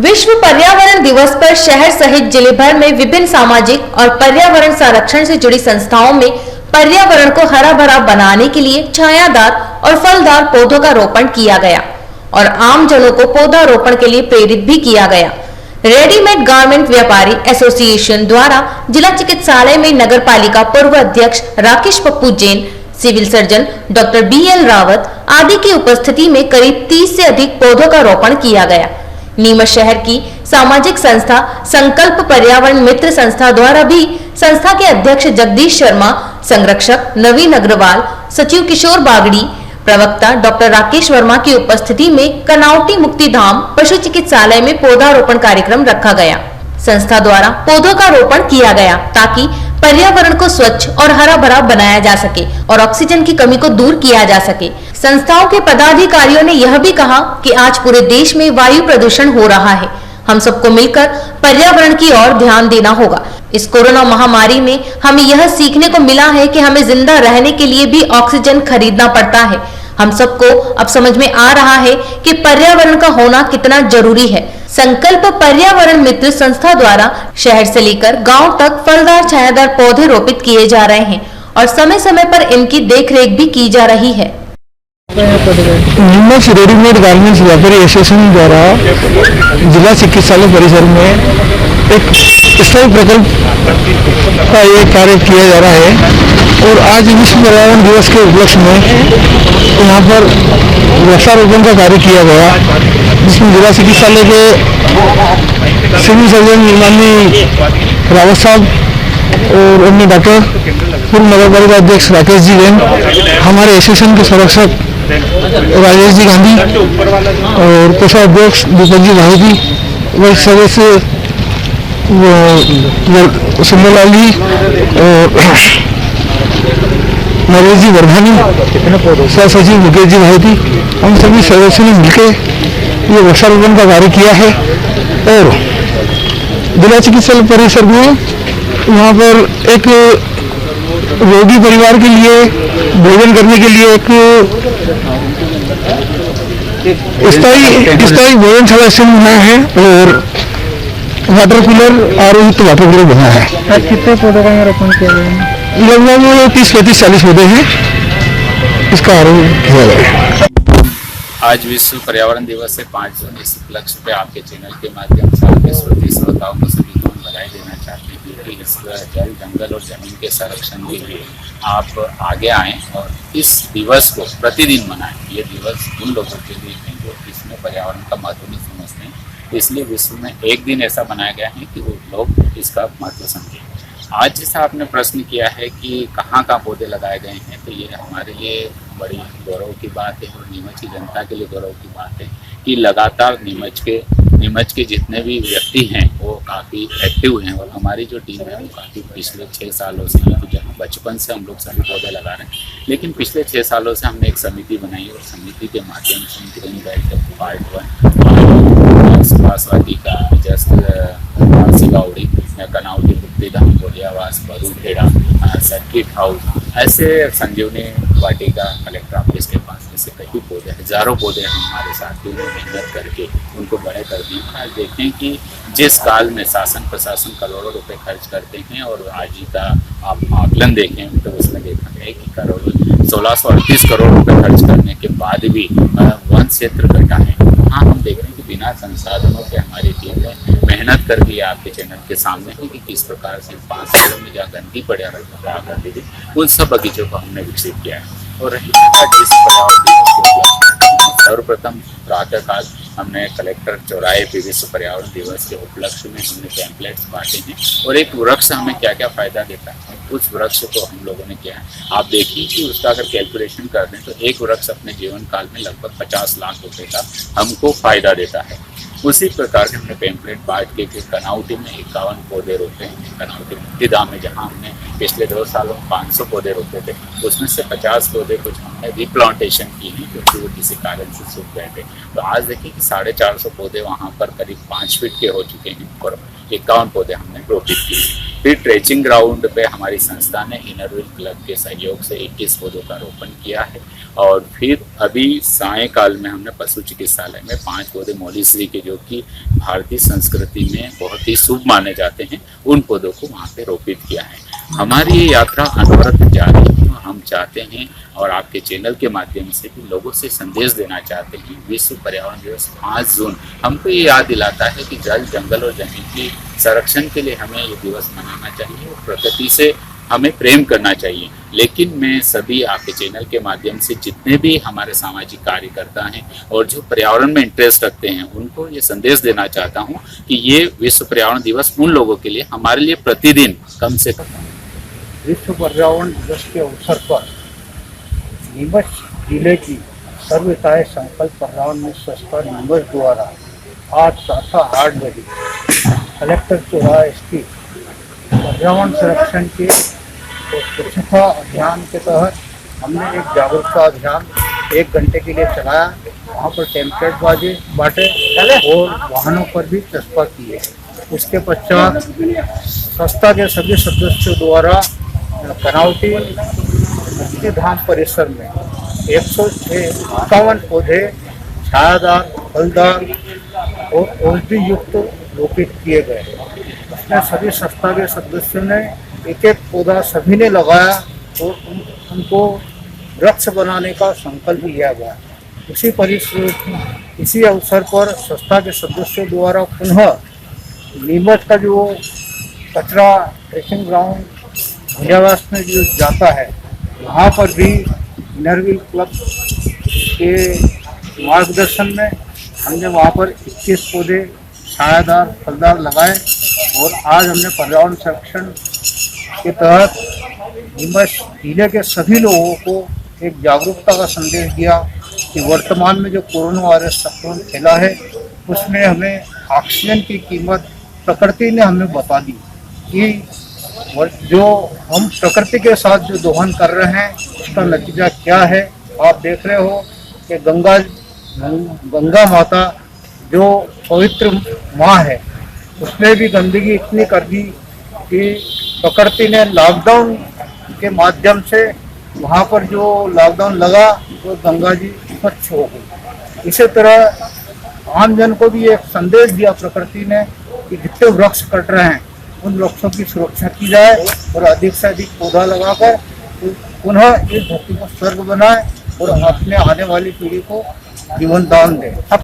विश्व पर्यावरण दिवस पर शहर सहित जिले भर में विभिन्न सामाजिक और पर्यावरण संरक्षण से जुड़ी संस्थाओं में पर्यावरण को हरा भरा बनाने के लिए छायादार और फलदार पौधों का रोपण किया गया और आम जनों को पौधारोपण के लिए प्रेरित भी किया गया। रेडीमेड गारमेंट व्यापारी एसोसिएशन द्वारा जिला चिकित्सालय में नगर पालिका पूर्व अध्यक्ष Rakesh Pappu Jain, civil surgeon doctor BL Rawat आदि की उपस्थिति में करीब 30 से अधिक पौधों का रोपण किया गया। नीमच शहर की सामाजिक संस्था संकल्प पर्यावरण मित्र संस्था द्वारा भी संस्था के अध्यक्ष जगदीश शर्मा, संरक्षक नवीन अग्रवाल, सचिव किशोर बागड़ी, प्रवक्ता डॉक्टर राकेश वर्मा की उपस्थिति में कनावटी मुक्तिधाम पशु चिकित्सालय में पौधारोपण कार्यक्रम रखा गया। संस्था द्वारा पौधों का रोपण किया गया ताकि पर्यावरण को स्वच्छ और हरा भरा बनाया जा सके और ऑक्सीजन की कमी को दूर किया जा सके। संस्थाओं के पदाधिकारियों ने यह भी कहा कि आज पूरे देश में वायु प्रदूषण हो रहा है, हम सबको मिलकर पर्यावरण की ओर ध्यान देना होगा। इस कोरोना महामारी में हमें यह सीखने को मिला है कि हमें जिंदा रहने के लिए भी ऑक्सीजन खरीदना पड़ता है। हम सबको अब समझ में आ रहा है कि पर्यावरण का होना कितना जरूरी है। संकल्प पर्यावरण मित्र संस्था द्वारा शहर से लेकर गांव तक फलदार छायादार पौधे रोपित किए जा रहे हैं और समय समय पर इनकी देखरेख भी की जा रही है। नीमच रेडीमेड गारमेंट्स व्यापारी एसोसिएशन द्वारा जिला चिकित्सालय परिसर में एक स्थायी प्रकल्प का ये कार्य किया जा रहा है और आज विश्व पर्यावरण दिवस के उपलक्ष्य में यहाँ पर वृक्षारोपण का कार्य किया गया, जिसमें जिला चिकित्सालय के सिविल सर्जन माननीय रावत साहब और अन्य डॉक्टर, पूर्व नगर पालिका अध्यक्ष राकेश जी जैन, हमारे एसोसिएशन के संरक्षक राजेश जी गांधी और कोषाध्यक्ष दीपक जी भाई, वही सदस्य सुंदरलाल जी और नरेश जी वर्धानी, सह सचिव मुकेश जी भाई थी, हम सभी सदस्यों ने मिलकर ये वृक्षारोपण का कार्य किया है। और जिला चिकित्सालय परिसर में यहाँ पर एक रोगी परिवार के लिए भोजन करने के लिए एक स्थायी भोजनशाला बना है और वाटर कूलर आरोहित वाटर कूलर बना है। आज कितने पौधों का रोपण किया गया है? लगभग 30-35-40 पौधे हैं, इसका आरोपण किया गया है। आज विश्व पर्यावरण दिवस है 5 जून। इस उपलक्ष्य पे आपके चैनल के माध्यम से आपके श्रोताओं को सभी को बधाई देना चाहते हैं कि इस जल, जंगल और जमीन के संरक्षण के लिए आप आगे आएं और इस दिवस को प्रतिदिन मनाएं। ये दिवस उन लोगों के लिए है जो इसमें पर्यावरण का महत्व नहीं समझते हैं, इसलिए विश्व में एक दिन ऐसा बनाया गया है कि वो लोग इसका महत्व समझें। आज जैसा आपने प्रश्न किया है कि कहाँ पौधे लगाए गए हैं, तो ये हमारे लिए बड़ी गौरव की बात है और नीमच की जनता के लिए गौरव की बात है कि लगातार नीमच के जितने भी व्यक्ति हैं वो काफ़ी एक्टिव हैं और हमारी जो टीम है वो काफ़ी पिछले 6 सालों से, जहाँ बचपन से हम लोग सभी पौधे लगा रहे हैं, लेकिन पिछले 6 सालों से हमने एक समिति बनाई और समिति के माध्यम से ग्रीन बेल्ट पार्ट 1 सुभाषवाटी का जस्ट सिगाउड़ी, कनावटी मुक्तिधाम, बोलियावास, बरूखेड़ा, सर्किट हाउस, ऐसे संजीवनी वाटिका, कलेक्टर ऑफिस के पास ऐसे कई पौधे, हजारों पौधे हमारे साथियों ने मेहनत करके उनको बड़े कर दिए। आज देखें कि जिस काल में शासन प्रशासन करोड़ों रुपए खर्च करते हैं और आज ही का आप आकलन देखें तो उसमें देखा गया कि 1638 करोड़ रुपए खर्च करने के बाद भी वन क्षेत्र घटा है। हाँ, हम देख रहे हैं कि बिना संसाधनों के हमारी टीम ने मेहनत कर दी। आपके चैनल के सामने है कि किस प्रकार से 5 सालों में जहाँ गंदगी पड़ा करती थी उन सब बगीचों को हमने विकसित किया है। और रही सर्वप्रथम प्रातःकाल हमने कलेक्टर चौराहे पे विश्व पर्यावरण दिवस के उपलक्ष्य में हमने पैम्पलेट्स बांटे हैं और एक वृक्ष हमें क्या क्या फायदा देता है उस वृक्ष को हम लोगों ने किया है। आप देखिए कि उसका अगर कैलकुलेशन कर दें तो एक वृक्ष अपने जीवन काल में लगभग 50 लाख रुपए का हमको फायदा देता है। उसी प्रकार से हमने पैम्पलेट बांट के कनावटी में 51 पौधे रोपे हैं। कनावटी मुक्तिधाम में जहाँ हमने पिछले 2 सालों में 500 पौधे रोपे थे, उसमें से 50 पौधे कुछ हमने रिप्लांटेशन की हैं क्योंकि वो किसी कारण से सूख गए थे। तो आज देखिए कि 450 पौधे वहाँ पर करीब 5 फीट के हो चुके हैं और 51 पौधे हमने रोपित किए। फिर ट्रेचिंग ग्राउंड पे हमारी संस्था ने इनरव्हील क्लब के सहयोग से 21 पौधों का रोपण किया है। और फिर अभी सायंकाल में हमने पशु चिकित्सालय में 5 पौधे मौलीश्री के, जो कि भारतीय संस्कृति में बहुत ही शुभ माने जाते हैं, उन पौधों को वहाँ पे रोपित किया है। हमारी ये यात्रा अनवरत जारी है। हम चाहते हैं और आपके चैनल के माध्यम से भी लोगों से संदेश देना चाहते हैं। विश्व पर्यावरण दिवस 5 जून हमको ये याद दिलाता है कि जल, जंगल और जमीन की संरक्षण के लिए हमें ये दिवस मनाना चाहिए और प्रकृति से हमें प्रेम करना चाहिए। लेकिन मैं सभी आपके चैनल के माध्यम से जितने भी हमारे सामाजिक कार्यकर्ता हैं और जो पर्यावरण में इंटरेस्ट रखते हैं, उनको ये संदेश देना चाहता हूँ कि ये विश्व पर्यावरण दिवस उन लोगों के लिए, हमारे लिए प्रतिदिन कम से कम। विश्व पर्यावरण दिवस के अवसर पर नीमच जिले की सर्वताय संकल्प पर्यावरण संस्था नीमच द्वारा आज प्रातः 8 बजे कलेक्टर चौराहा स्थित पर्यावरण संरक्षण के और स्वच्छता अभियान के तहत हमने एक जागरूकता अभियान 1 घंटे के लिए चलाया। वहाँ पर टेम्पलेट बांटे और वाहनों पर भी चस्पा किए। उसके पश्चात संस्था के सभी सदस्यों द्वारा कनावटी मुक्तिधाम परिसर में 151 पौधे छायादार, फलदार और औषधि युक्त रोपित किए गए। उसमें सभी संस्था के सदस्यों ने एक पौधा सभी ने लगाया और उनको वृक्ष बनाने का संकल्प लिया गया। इसी अवसर पर संस्था के सदस्यों द्वारा पुनः नीमच का जो कचरा ट्रेचिंग ग्राउंड भैयावास में जो जाता है, वहाँ पर भी इनरव्हील क्लब के मार्गदर्शन में हमने वहाँ पर 21 पौधे छायादार, फलदार लगाए। और आज हमने पर्यावरण संरक्षण के तहत नीमच जिले के सभी लोगों को एक जागरूकता का संदेश दिया कि वर्तमान में जो कोरोना वायरस संक्रमण फैला है, उसमें हमें ऑक्सीजन की कीमत प्रकृति ने हमें बता दी कि जो हम प्रकृति के साथ जो दोहन कर रहे हैं, उसका नतीजा क्या है। आप देख रहे हो कि गंगा माता जो पवित्र माँ है, उसने भी गंदगी इतनी कर दी कि प्रकृति ने लॉकडाउन के माध्यम से वहाँ पर जो लॉकडाउन लगा तो गंगा जी स्वच्छ हो गई। इसी तरह आम जन को भी एक संदेश दिया प्रकृति ने कि जितने वृक्ष कट रहे हैं, उन वृक्षों की सुरक्षा की जाए और अधिक से अधिक पौधा लगाकर पुनः इस धरती को स्वर्ग बनाए और अपने आने वाली पीढ़ी को जीवन दान दे।